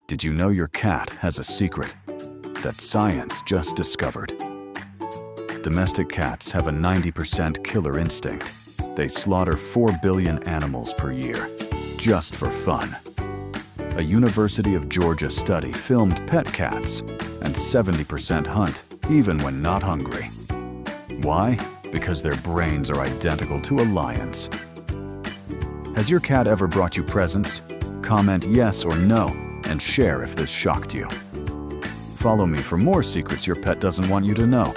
Did you know your cat has a secret that science just discovered? Domestic cats have a 90% killer instinct. They slaughter 4 billion animals per year, just for fun. A University of Georgia study filmed pet cats, and 70% hunt, even when not hungry. Why? Because their brains are identical to a lion's. Has your cat ever brought you presents? Comment yes or no, and share if this shocked you. Follow me for more secrets your pet doesn't want you to know.